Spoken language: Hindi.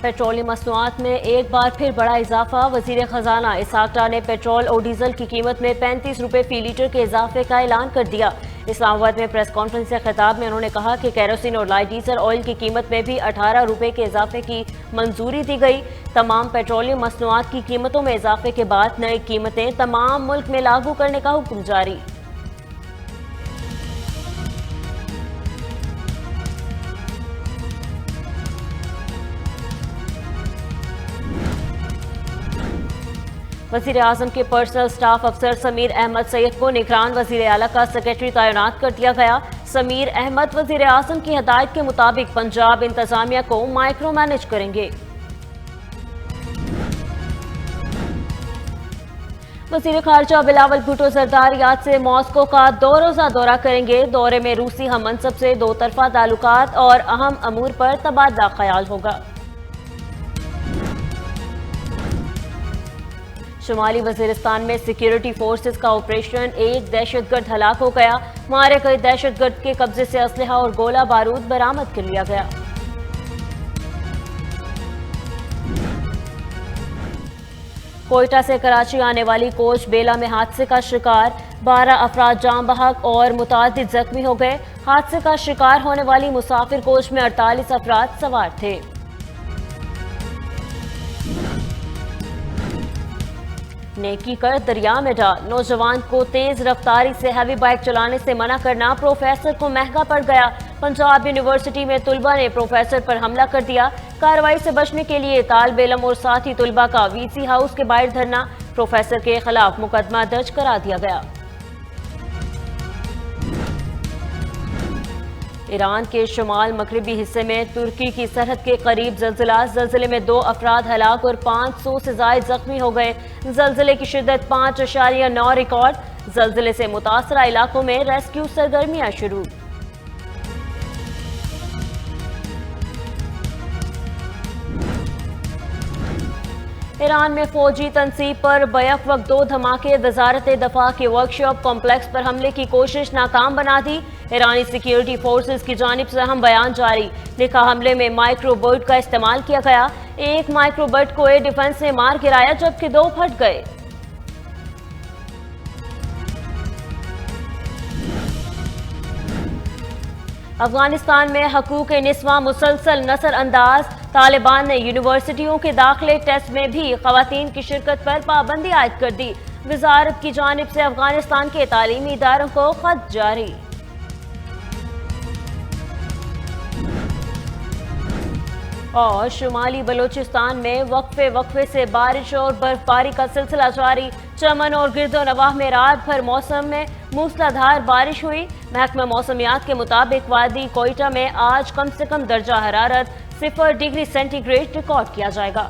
पेट्रोलियम मसनूआत में एक बार फिर बड़ा इजाफा। वजीर खजाना इसहाक डार ने पेट्रोल और डीजल की कीमत में 35 रुपए फी लीटर के इजाफे का ऐलान कर दिया। इस्लामाबाद में प्रेस कॉन्फ्रेंस से खिताब में उन्होंने कहा कि केरोसिन और लाइट डीजल ऑयल की कीमत में भी 18 रुपए के इजाफे की मंजूरी दी गई। तमाम पेट्रोलियम मसनूआत की कीमतों में इजाफे के बाद नई कीमतें तमाम मुल्क में लागू करने का हुक्म जारी। वजीर आजम के पर्सनल स्टाफ अफसर समीर अहमद सैयद को निगरान वजीर आला का सेक्रेटरी तैनात कर दिया गया। समीर अहमद वजीर आजम की हिदायत के मुताबिक पंजाब इंतजामिया को माइक्रो मैनेज करेंगे। वजीर खारजा बिलावल भुट्टो जरदारी आज से मॉस्को का 2 रोजा दौरा करेंगे। दौरे में रूसी हम मनसब से दो तरफा ताल्लुकात और अहम अमूर पर तबादला ख्याल होगा। शुमाली वजीरिस्तान में सिक्योरिटी फोर्सेस का ऑपरेशन, एक दहशतगर्द हलाक हो गया। मारे गए दहशतगर्द के कब्जे से असलहा और गोला बारूद बरामद कर लिया गया। कोयटा से कराची आने वाली कोच बेला में हादसे का शिकार, 12 अफराद जान बहक और मुतादिद जख्मी हो गए। हादसे का शिकार होने वाली मुसाफिर कोच में 48 अफराद सवार थे। नेकी कर दरिया में डाल, नौजवान को तेज रफ्तारी से हैवी बाइक चलाने से मना करना प्रोफेसर को महंगा पड़ गया। पंजाब यूनिवर्सिटी में तुलबा ने प्रोफेसर पर हमला कर दिया। कार्रवाई से बचने के लिए तालिब इल्म और साथी तुलबा का वीसी हाउस के बाहर धरना, प्रोफेसर के खिलाफ मुकदमा दर्ज करा दिया गया। ईरान के शुमाल मगरबी हिस्से में तुर्की की सरहद के करीब जल्जिला, जल्जिले में 2 अफराद हलाक और 500 से ज्यादा जख्मी हो गए। जल्जिले की शिद्दत 5.9 रिकॉर्ड। जल्जिले से मुतासरा इलाकों में रेस्क्यू सरगर्मियां शुरू। ईरान में फौजी तनसीब पर बैक वक्त 2 धमाके, वजारत दफा के वर्कशॉप कॉम्प्लेक्स पर हमले की कोशिश नाकाम बना दी। ईरानी सिक्योरिटी फोर्सेस की जानिब से अहम बयान जारी, लिखा हमले में माइक्रो बर्ड का इस्तेमाल किया गया। एक माइक्रो बर्ड को एयर डिफेंस ने मार गिराया जबकि 2 फट गए। अफगानिस्तान में हकूक निस्वा मुसलसल नसर अंदाज, तालिबान ने यूनिवर्सिटियों के दाखिले टेस्ट में भी खवातीन की शिरकत पर पाबंदी आयद कर दी। वजारत की जानिब से अफगानिस्तान के तालीमी इदारों को खत जारी। और शुमाली बलोचिस्तान में वक्फे से बारिश और बर्फबारी का सिलसिला जारी। चमन और गिरदोनवाह में रात भर मौसम में मूसलाधार बारिश हुई। महकमा मौसमियात के मुताबिक वादी कोयटा में आज कम से कम दर्जा हरारत 0 डिग्री सेंटीग्रेड रिकॉर्ड किया जाएगा।